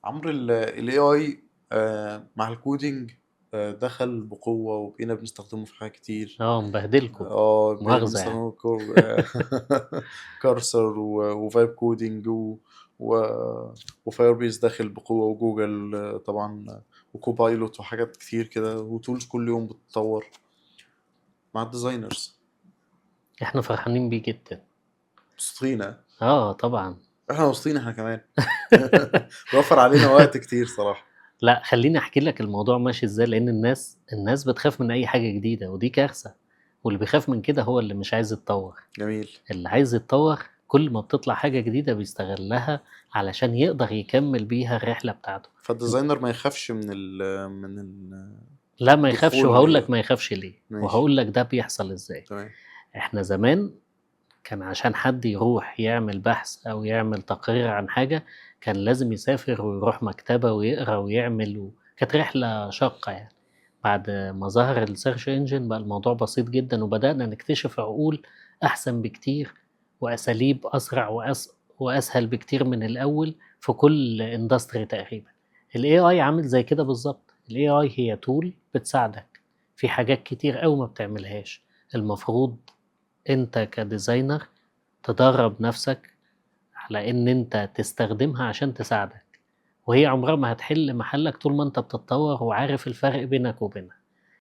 عمرو ال AI مع الكودينج دخل بقوة وبقينا بنستخدمه في حاجات كتير. مبهدلكوا. بقينا مؤاخذة يعني. بنستخدمه كارسر وفايب كودينج وفاير بيس داخل بقوة، وجوجل طبعا، وكوبايلوت وحاجات كتير كده، وتولز كل يوم بتتطور مع الديزاينرز. احنا فرحانين بيه جدا. مبسوطين. طبعا. احنا مبسوطين احنا كمان. بيوفر علينا وقت كتير صراحة. لا، خليني احكي لك الموضوع ماشي ازاي، لان الناس بتخاف من اي حاجة جديدة، ودي كارثة. واللي بيخاف من كده هو اللي مش عايز يتطور. جميل. اللي عايز يتطور كل ما بتطلع حاجة جديدة بيستغلها علشان يقدر يكمل بيها الرحلة بتاعته. فالديزاينر ما يخافش من لا، ما يخافش، الدخول وهقول الاي. لك ما يخافش ليه، ماشي. وهقول لك ده بيحصل ازاي. تمام. احنا زمان كان عشان حد يروح يعمل بحث أو يعمل تقرير عن حاجة كان لازم يسافر ويروح مكتبة ويقرأ ويعمل كانت رحلة شاقة يعني. بعد ما ظهر السيرش انجن بقى الموضوع بسيط جدا، وبدأنا نكتشف عقول أحسن بكتير وأساليب أسرع وأسهل بكتير من الأول في كل اندستري تقريبا. ال AI عامل زي كده بالظبط. ال AI هي تول بتساعدك في حاجات كتير أوي ما بتعملهاش. المفروض أنت كديزاينر تدرب نفسك على إن أنت تستخدمها عشان تساعدك، وهي عمرها ما هتحل محلك طول ما أنت بتتطور وعارف الفرق بينك وبينها.